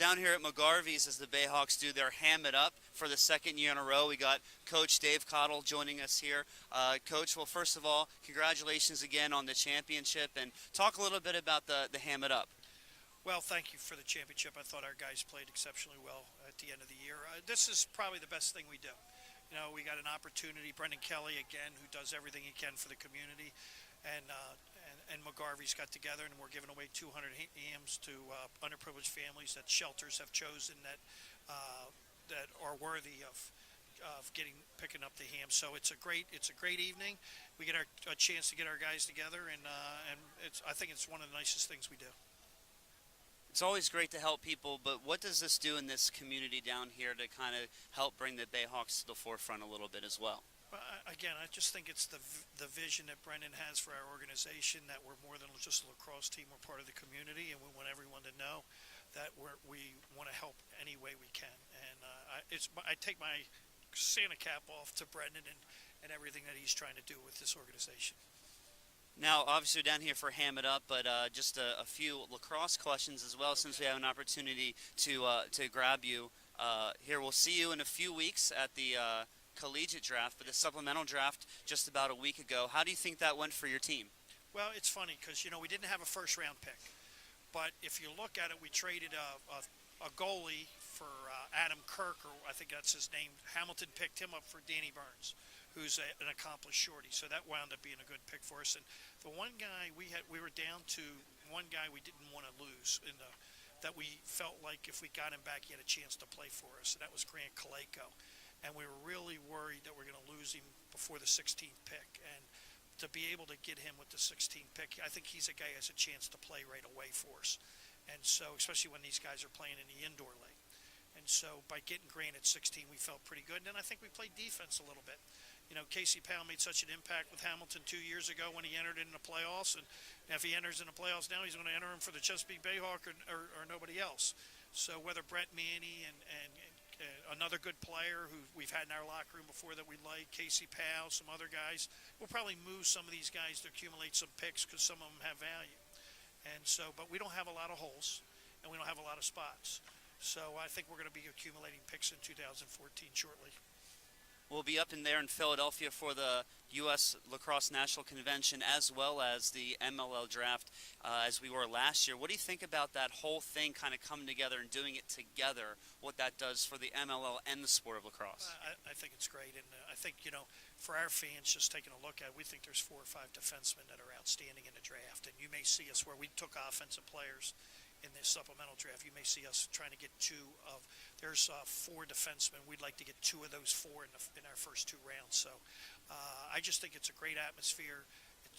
Down here at McGarvey's, as the Bayhawks do their Ham It Up for the second year in a row, we got Coach Dave Cottle joining us here. Coach, well, first of all, congratulations again on the championship, and talk a little bit about the Ham It Up. Well, thank you for the championship. I thought our guys played exceptionally well at the end of the year. This is probably the best thing we do. You know, we got an opportunity. Brendan Kelly, again, who does everything he can for the community, and McGarvey's got together, and we're giving away 200 hams to underprivileged families that shelters have chosen that are worthy of picking up the ham. So it's a great evening. We get a chance to get our guys together, and I think it's one of the nicest things we do. It's always great to help people, but what does this do in this community down here to kind of help bring the Bayhawks to the forefront a little bit as well? Well, again, I just think it's the vision that Brendan has for our organization, that we're more than just a lacrosse team. We're part of the community, and we want everyone to know that we want to help any way we can. And I take my Santa cap off to Brendan and everything that he's trying to do with this organization. Now, obviously, we're down here for Ham It Up, but just a few lacrosse questions as well, since we have an opportunity to grab you. Here, we'll see you in a few weeks at the collegiate draft, but the supplemental draft just about a week ago. How do you think that went for your team? Well, it's funny because, you know, we didn't have a first-round pick. But if you look at it, we traded a goalie for Adam Kirk, or I think that's his name. Hamilton picked him up for Danny Burns, who's an accomplished shorty. So that wound up being a good pick for us. And the one guy we were down to one guy we didn't want to lose that we felt like if we got him back, he had a chance to play for us. And that was Grant Kaleko. And we were really worried that we're going to lose him before the 16th pick. And to be able to get him with the 16th pick, I think he's a guy who has a chance to play right away for us. And so, especially when these guys are playing in the indoor league. And so by getting Grant at 16, we felt pretty good. And then I think we played defense a little bit. You know, Casey Powell made such an impact with Hamilton 2 years ago when he entered in the playoffs. And if he enters in the playoffs now, he's going to enter him for the Chesapeake Bayhawk or nobody else. So whether Brett Manny and another good player who we've had in our locker room before that we like, Casey Powell, some other guys, we'll probably move some of these guys to accumulate some picks because some of them have value. And so, but we don't have a lot of holes, and we don't have a lot of spots. So I think we're going to be accumulating picks in 2014 shortly. We'll be up in there in Philadelphia for the U.S. Lacrosse National Convention as well as the MLL draft as we were last year. What do you think about that whole thing kind of coming together and doing it together, what that does for the MLL and the sport of lacrosse? I think it's great, and I think, you know, for our fans just taking a look at it, we think there's 4 or 5 defensemen that are outstanding in the draft, and you may see us where we took offensive players in this supplemental draft. You may see us trying to get there's 4 defensemen. We'd like to get 2 of those 4 in our first 2 rounds. So I just think it's a great atmosphere.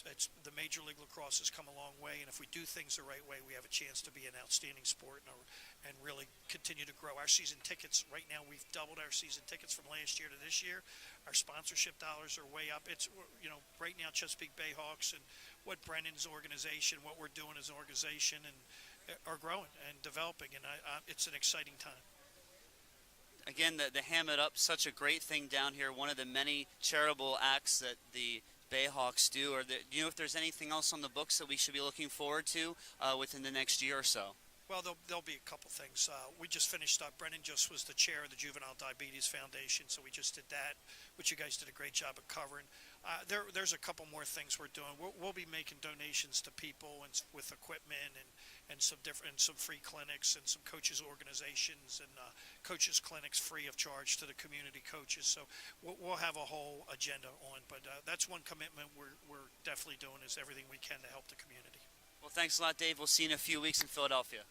It's the Major League Lacrosse has come a long way, and if we do things the right way, we have a chance to be an outstanding sport and really continue to grow. Our season tickets, right now, we've doubled our season tickets from last year to this year. Our sponsorship dollars are way up. It's, you know, right now, Chesapeake Bayhawks and what Brendan's organization, what we're doing as an organization, and are growing and developing, and it's an exciting time. Again, the Ham It Up, such a great thing down here, one of the many charitable acts that the Bayhawks do. Do you know if there's anything else on the books that we should be looking forward to within the next year or so? Well, there'll be a couple things. We just finished up. Brendan just was the chair of the Juvenile Diabetes Foundation, so we just did that, which you guys did a great job of covering. There's a couple more things we're doing. We'll be making donations to people and with equipment and some free clinics and some coaches organizations and coaches clinics free of charge to the community coaches. So we'll have a whole agenda on. But that's one commitment we're definitely doing, is everything we can to help the community. Well, thanks a lot, Dave. We'll see you in a few weeks in Philadelphia.